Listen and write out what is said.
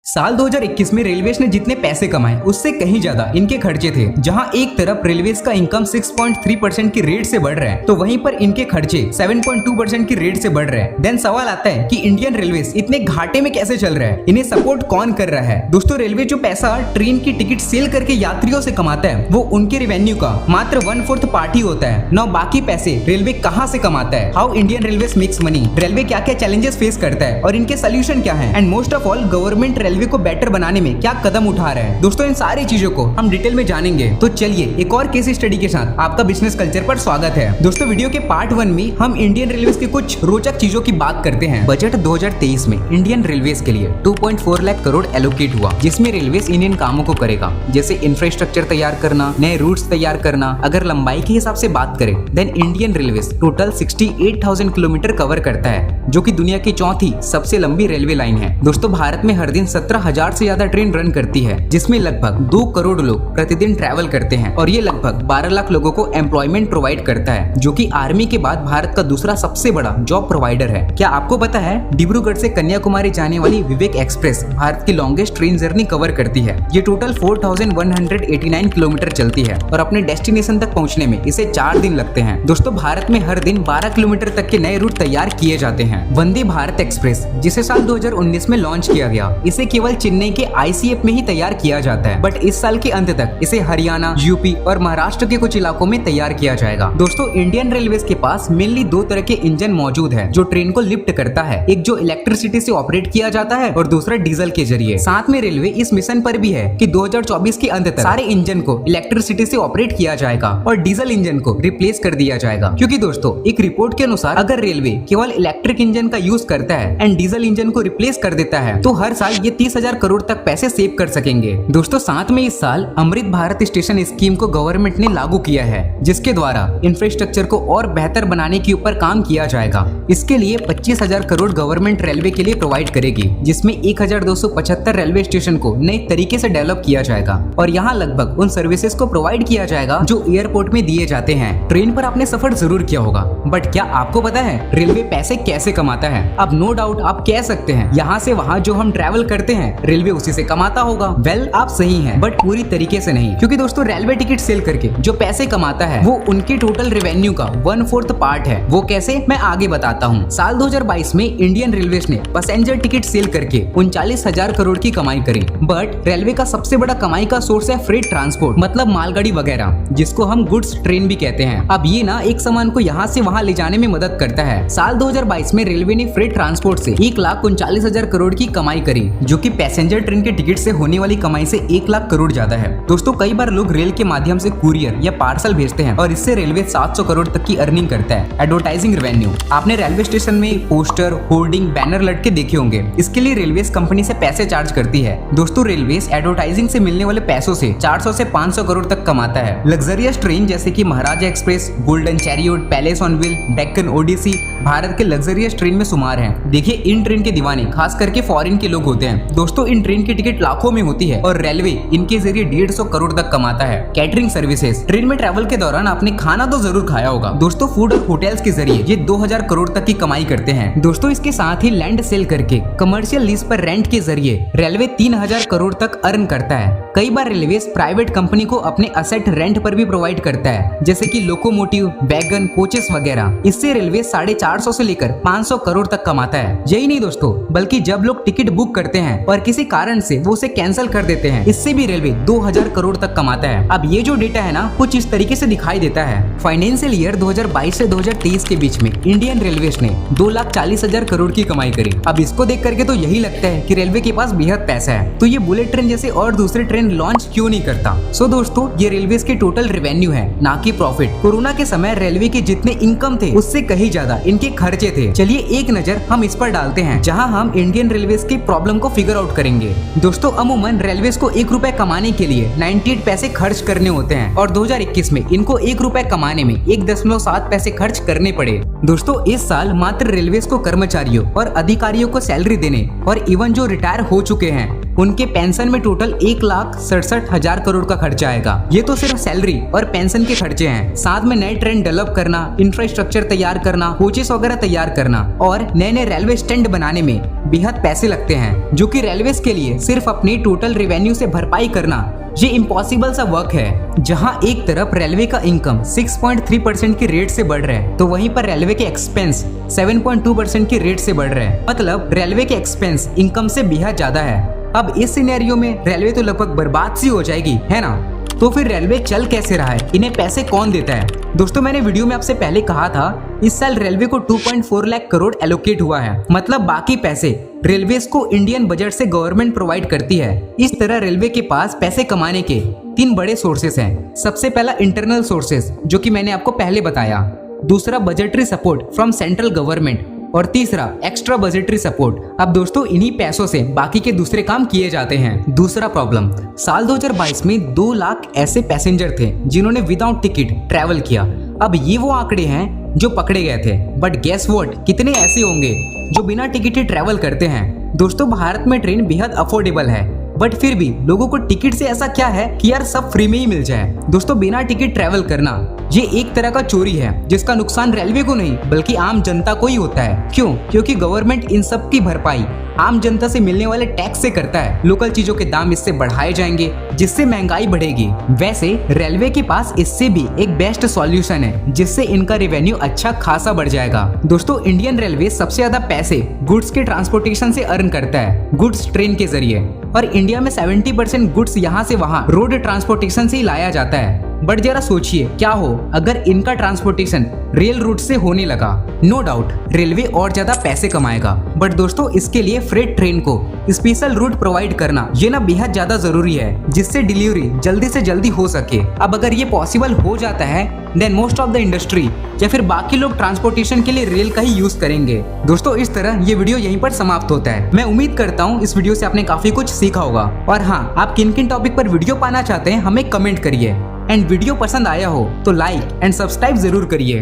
साल 2021 में रेलवेज ने जितने पैसे कमाए उससे कहीं ज्यादा इनके खर्चे थे। जहां एक तरफ रेलवेज का इनकम 6.3% की रेट से बढ़ रहा है तो वहीं पर इनके खर्चे 7.2% की रेट से बढ़ रहे हैं। देन सवाल आता है कि इंडियन रेलवेज इतने घाटे में कैसे चल रहा है, इन्हें सपोर्ट कौन कर रहा है। दोस्तों, रेलवे जो पैसा ट्रेन की टिकट सेल करके यात्रियों से कमाता है वो उनके रेवेन्यू का मात्र 1/4 पार्ट ही होता है। नौ बाकी पैसे रेलवे कहाँ से कमाता है, how Indian railways makes money, railway क्या क्या चैलेंजेस फेस करता है और इनके सोल्यूशन क्या है, and most of all government railway को बेटर बनाने में क्या कदम उठा रहा है। दोस्तों, इन सारी चीजों को हम डिटेल में जानेंगे। तो चलिए एक और केस स्टडी के साथ आपका बिजनेस कल्चर पर स्वागत है। दोस्तों, वीडियो के पार्ट 1 में हम इंडियन रेलवेज के कुछ रोचक चीजों की बात करते हैं। बजट 2023 में इंडियन रेलवेज के लिए 2.4 लाख करोड़ एलोकेट हुआ, जिसमें रेलवेज इंडियन कामों को करेगा, जैसे इंफ्रास्ट्रक्चर तैयार करना, नए रूट्स तैयार करना। अगर लंबाई के हिसाब से बात करें then Indian railways total 68,000 kilometre cover करता है, जो कि दुनिया की चौथी सबसे लंबी रेलवे लाइन है। दोस्तों, भारत में हर दिन 17,000 से ज्यादा ट्रेन रन करती है, जिसमें लगभग 2 करोड़ लोग प्रतिदिन ट्रैवल करते हैं और ये लगभग 12 लाख लोगों को एम्प्लॉयमेंट प्रोवाइड करता है, जो कि आर्मी के बाद भारत का दूसरा सबसे बड़ा जॉब प्रोवाइडर है। क्या आपको पता है डिब्रूगढ़ से कन्याकुमारी जाने वाली विवेक एक्सप्रेस भारत की लॉन्गेस्ट ट्रेन जर्नी कवर करती है। ये टोटल 4,189 किलोमीटर चलती है और अपने डेस्टिनेशन तक पहुंचने में इसे 4 दिन लगते हैं। दोस्तों, भारत में हर दिन 12 किलोमीटर तक के नए रूट तैयार किए जाते हैं। वंदे भारत एक्सप्रेस, जिसे साल 2019 में लॉन्च किया गया, इसे केवल चेन्नई के ICF में ही तैयार किया जाता है, बट इस साल के अंत तक इसे हरियाणा, यूपी और महाराष्ट्र के कुछ इलाकों में तैयार किया जाएगा। दोस्तों, इंडियन रेलवेज के पास मेनली 2 तरह के इंजन मौजूद है जो ट्रेन को लिफ्ट करता है, एक जो इलेक्ट्रिसिटी से ऑपरेट किया जाता है और दूसरा डीजल के जरिए। साथ में रेलवे इस मिशन पर भी है कि 2024 के अंत तक सारे इंजन को इलेक्ट्रिसिटी से ऑपरेट किया जाएगा और डीजल इंजन को रिप्लेस कर दिया जाएगा। क्योंकि दोस्तों, एक रिपोर्ट के अनुसार अगर रेलवे केवल इलेक्ट्रिक इंजन का यूज करता है एंड डीजल इंजन को रिप्लेस कर देता है तो हर साल ये 30,000 करोड़ तक पैसे सेव कर सकेंगे। दोस्तों, साथ में इस साल अमृत भारत स्टेशन स्कीम को गवर्नमेंट ने लागू किया है, जिसके द्वारा इंफ्रास्ट्रक्चर को और बेहतर बनाने के ऊपर काम किया जाएगा। इसके लिए 25,000 करोड़ गवर्नमेंट रेलवे के लिए प्रोवाइड करेगी, जिसमें 1,275 रेलवे स्टेशन को नए तरीके से डेवलप किया जाएगा और यहाँ लगभग उन सर्विसेज को प्रोवाइड किया जाएगा जो एयरपोर्ट में दिए जाते हैं। ट्रेन पर आपने सफर जरूर किया होगा, बट क्या आपको पता है रेलवे पैसे कैसे कमाता है? अब नो डाउट आप कह सकते हैं यहाँ से वहाँ जो हम ट्रैवल करते हैं रेलवे उसी से कमाता होगा। वेल, आप सही हैं, बट पूरी तरीके से नहीं, क्योंकि दोस्तों रेलवे टिकट सेल करके जो पैसे कमाता है वो उनके टोटल रेवेन्यू का 1/4 पार्ट है। वो कैसे, मैं आगे बताता हूँ। साल 2022 में इंडियन रेलवेज ने पैसेंजर टिकट सेल करके 39,000 करोड़ की कमाई करी। बट रेलवे का सबसे बड़ा कमाई का सोर्स है फ्रेट ट्रांसपोर्ट, मतलब मालगाड़ी वगैरह, जिसको हम गुड्स ट्रेन भी कहते हैं। अब ये ना एक सामान को यहाँ से वहाँ ले जाने में मदद करता है। साल 2022 में रेलवे ने फ्रेट ट्रांसपोर्ट से 1,39,000 करोड़ की कमाई करी, जो कि पैसेंजर ट्रेन के टिकट से होने वाली कमाई से 1 लाख करोड़ ज्यादा है। दोस्तों, कई बार लोग रेल के माध्यम से कुरियर या पार्सल भेजते हैं और इससे रेलवे 700 करोड़ तक की अर्निंग करता है। एडवर्टाइजिंग रेवेन्यू, आपने रेलवे स्टेशन में पोस्टर, होर्डिंग, बैनर लटके देखे होंगे। इसके लिए रेलवेज कंपनी से पैसे चार्ज करती है। दोस्तों, रेलवेज एडवर्टाइजिंग से मिलने वाले पैसों से 400 से 500 करोड़ तक कमाता है। लग्जरियस ट्रेन जैसे कि Maharaja Express, Golden Chariot, Palace on Wheel, Deccan Odyssey Bharat के लग्जरियस ट्रेन में शुमार हैं। देखिए, इन ट्रेन के दीवाने खास करके फॉरेन के लोग होते हैं। दोस्तों, इन ट्रेन की टिकट लाखों में होती है और रेलवे इनके जरिए 150 करोड़ तक कमाता है। कैटरिंग सर्विसेज, ट्रेन में ट्रैवल के दौरान आपने खाना तो जरूर खाया होगा। दोस्तों, फूड और होटल्स के जरिए ये 2,000 करोड़ तक की कमाई करते हैं। दोस्तों, इसके साथ ही लैंड सेल करके कमर्शियल लीज पर रेंट के जरिए रेलवे 3,000 करोड़ तक अर्न करता है। कई बार रेलवे प्राइवेट कंपनी को अपने असेट रेंट पर भी प्रोवाइड करता है, जैसे कि लोकोमोटिव, वैगन, कोचेस वगैरह। इससे रेलवे 450 से लेकर 500 करोड़ तक कमाता है। यही नहीं दोस्तों, बल्कि जब लोग टिकट बुक करते हैं और किसी कारण से वो उसे कैंसिल कर देते हैं, इससे भी रेलवे 2,000 करोड़ तक कमाता है। अब ये जो डेटा है ना, कुछ इस तरीके से दिखाई देता है। फाइनेंशियल ईयर 2022 से 2023 के बीच में इंडियन रेलवेज ने 2,40,000 करोड़ की कमाई करी। अब इसको देख करके तो यही लगता है कि रेलवे के पास बेहद पैसा है, तो ये बुलेट ट्रेन जैसे और दूसरे ट्रेन लॉन्च क्यों नहीं करता। सो दोस्तों, ये रेलवेज के टोटल रेवेन्यू है, ना कि प्रॉफिट। कोरोना के समय रेलवे के जितने इनकम थे उससे कहीं ज्यादा इनके खर्चे थे। चलिए एक नजर हम इस पर डालते हैं, जहां हम इंडियन रेलवेज की प्रॉब्लम को फिगर आउट करेंगे। दोस्तों, अमूमन रेलवेज को 1 रुपए कमाने के लिए 98 पैसे खर्च करने होते हैं और 2021 में इनको 1 रुपए कमाने में 1.7 पैसे खर्च करने पड़े। दोस्तों, इस साल मात्र रेलवेज को कर्मचारियों और अधिकारियों को सैलरी देने और इवन जो रिटायर हो चुके हैं उनके पेंशन में टोटल 1,67,000 करोड़ का खर्चा आएगा। ये तो सिर्फ सैलरी और पेंशन के खर्चे हैं। साथ में नए ट्रेन डेवलप करना, इंफ्रास्ट्रक्चर तैयार करना, कोचेस वगैरह तैयार करना और नए नए रेलवे स्टैंड बनाने में बेहद पैसे लगते हैं, जो कि रेलवेज के लिए सिर्फ अपने टोटल रेवेन्यू से भरपाई करना ये इम्पॉसिबल सा वर्क है। जहां एक तरफ रेलवे का इनकम 6.3% की रेट से बढ़ रहा है, तो वहीं पर रेलवे के एक्सपेंस 7.2% की रेट से बढ़ रहे हैं। मतलब रेलवे के एक्सपेंस इनकम से बेहद ज्यादा है। अब इस सिनेरियो में रेलवे तो लगभग बर्बाद सी हो जाएगी, है ना? तो फिर रेलवे चल कैसे रहा है? इन्हें पैसे कौन देता है? दोस्तों, मैंने वीडियो में आपसे पहले कहा था इस साल रेलवे को 2.4 लाख करोड़ एलोकेट हुआ है। मतलब बाकी पैसे रेलवेज को इंडियन बजट से गवर्नमेंट प्रोवाइड करती है। इस तरह रेलवे के पास पैसे कमाने के 3 बड़े सोर्सेस हैं। सबसे पहला इंटरनल सोर्सेस, जो कि मैंने आपको पहले बताया। दूसरा budgetary support from central government और तीसरा एक्स्ट्रा बजटरी सपोर्ट। अब दोस्तों, इन्हीं पैसों से बाकी के दूसरे काम किए जाते हैं। दूसरा प्रॉब्लम, साल 2022 में 2 लाख ऐसे पैसेंजर थे जिन्होंने विदाउट टिकट ट्रैवल किया। अब ये वो आंकड़े हैं जो पकड़े गए थे, बट गेस व्हाट, कितने ऐसे होंगे जो बिना टिकट ट्रैवल करते हैं? दोस्तों, भारत में ट्रेन बेहद अफोर्डेबल है, बट फिर भी लोगों को टिकट से ऐसा क्या है कि यार सब फ्री में ही मिल जाए। दोस्तों, बिना टिकट ट्रैवल करना ये एक तरह का चोरी है, जिसका नुकसान रेलवे को नहीं बल्कि आम जनता को ही होता है। क्यों? क्योंकि गवर्नमेंट इन सब की भरपाई आम जनता से मिलने वाले टैक्स से करता है। लोकल चीजों के दाम इससे बढ़ाए जाएंगे, जिससे महंगाई बढ़ेगी। वैसे रेलवे के पास इससे भी एक बेस्ट सॉल्यूशन है, जिससे इनका रेवेन्यू अच्छा खासा बढ़ जाएगा। दोस्तों, इंडियन रेलवे सबसे ज्यादा पैसे गुड्स के ट्रांसपोर्टेशन से अर्न करता है, गुड्स ट्रेन के जरिए। और इंडिया में 70% गुड्स यहाँ से वहाँ रोड ट्रांसपोर्टेशन से ही लाया जाता है। बट जरा सोचिए, क्या हो अगर इनका ट्रांसपोर्टेशन रेल रूट से होने लगा? नो डाउट रेलवे और ज्यादा पैसे कमाएगा। बट दोस्तों, इसके लिए फ्रेट ट्रेन को स्पेशल रूट प्रोवाइड करना ये ना बेहद ज्यादा जरूरी है, जिससे डिलीवरी जल्दी से जल्दी हो सके। अब अगर ये पॉसिबल हो जाता है, then most of the industry या फिर बाकी लोग ट्रांसपोर्टेशन के लिए रेल का ही यूज करेंगे। दोस्तों, इस तरह ये वीडियो यहीं पर समाप्त होता है। मैं उम्मीद करता हूँ इस वीडियो से आपने काफी कुछ सीखा होगा। और हाँ, आप किन किन टॉपिक पर वीडियो पाना चाहते हैं हमें कमेंट करिए। एंड वीडियो पसंद आया हो तो लाइक एंड सब्सक्राइब जरूर करिए।